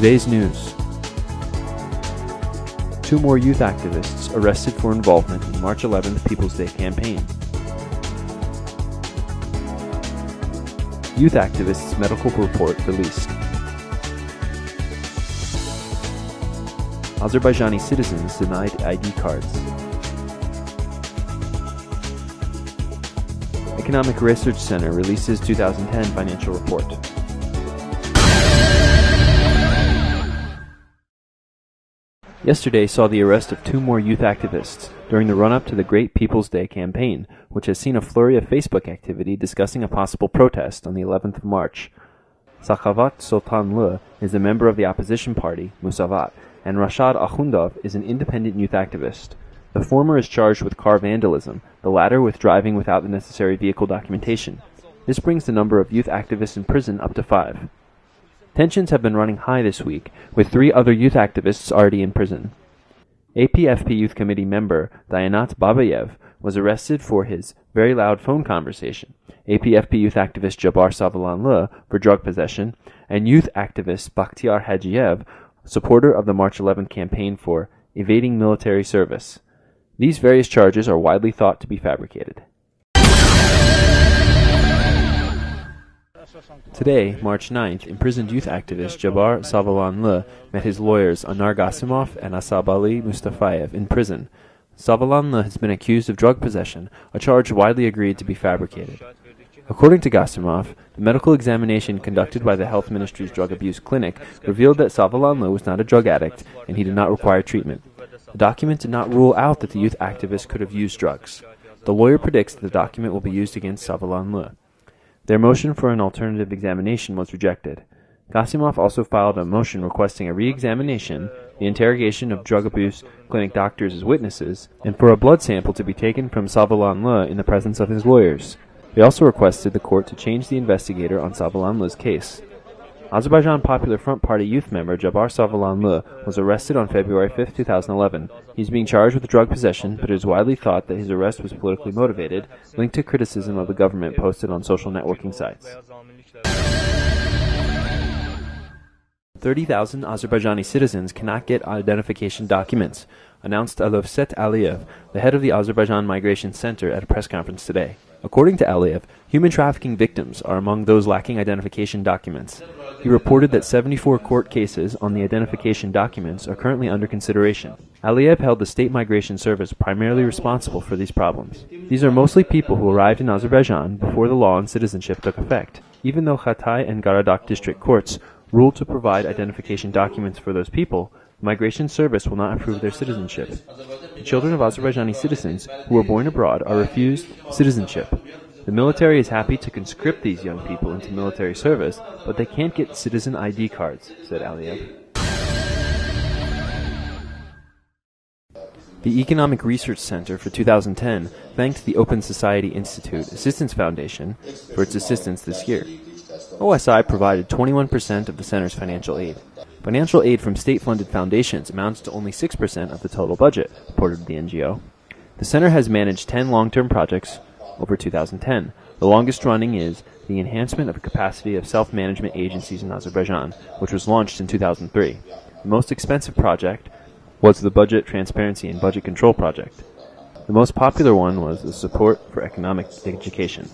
Today's news. 2 more youth activists arrested for involvement in March 11th People's Day campaign. Youth activists' medical report released. Azerbaijani citizens denied ID cards. Economic Research Center releases 2010 financial report. Yesterday saw the arrest of 2 more youth activists during the run-up to the Great People's Day campaign, which has seen a flurry of Facebook activity discussing a possible protest on the 11th of March. Sakhavat Sultanlı is a member of the opposition party, Musavat, and Rashad Akhundov is an independent youth activist. The former is charged with car vandalism, the latter with driving without the necessary vehicle documentation. This brings the number of youth activists in prison up to 5. Tensions have been running high this week, with 3 other youth activists already in prison. APFP Youth Committee member Dayanat Babayev was arrested for his very loud phone conversation, APFP youth activist Jabar Savalanlı for drug possession, and youth activist Bakhtiar Hajiev, supporter of the March 11th campaign for evading military service. These various charges are widely thought to be fabricated. Today, March 9th, imprisoned youth activist Jabar Savalanlı met his lawyers Anar Gasimov and Asabali Mustafayev in prison. Savalanlı has been accused of drug possession, a charge widely agreed to be fabricated. According to Gasimov, the medical examination conducted by the Health Ministry's Drug Abuse Clinic revealed that Savalanlı was not a drug addict and he did not require treatment. The document did not rule out that the youth activist could have used drugs. The lawyer predicts that the document will be used against Savalanlı. Their motion for an alternative examination was rejected. Gasimov also filed a motion requesting a re-examination, the interrogation of drug abuse clinic doctors as witnesses, and for a blood sample to be taken from Savalanlı in the presence of his lawyers. They also requested the court to change the investigator on Savalanlı's case. Azerbaijan Popular Front Party youth member Jabar Savalanlı was arrested on February 5, 2011. He's being charged with drug possession, but it is widely thought that his arrest was politically motivated, linked to criticism of the government posted on social networking sites. 30,000 Azerbaijani citizens cannot get identification documents, announced Alovset Aliyev, the head of the Azerbaijan Migration Center, at a press conference today. According to Aliyev, human trafficking victims are among those lacking identification documents. He reported that 74 court cases on the identification documents are currently under consideration. Aliyev held the State Migration Service primarily responsible for these problems. These are mostly people who arrived in Azerbaijan before the law on citizenship took effect. Even though Hatay and Garadak district courts ruled to provide identification documents for those people, the Migration Service will not approve their citizenship. The children of Azerbaijani citizens who were born abroad are refused citizenship. The military is happy to conscript these young people into military service, but they can't get citizen ID cards, said Aliyev. The Economic Research Center for 2010 thanked the Open Society Institute Assistance Foundation for its assistance this year. OSI provided 21% of the center's financial aid. Financial aid from state-funded foundations amounts to only 6% of the total budget, reported the NGO. The center has managed 10 long-term projects over 2010. The longest running is the enhancement of the capacity of self-management agencies in Azerbaijan, which was launched in 2003. The most expensive project was the Budget Transparency and Budget Control Project. The most popular one was the Support for Economic Education.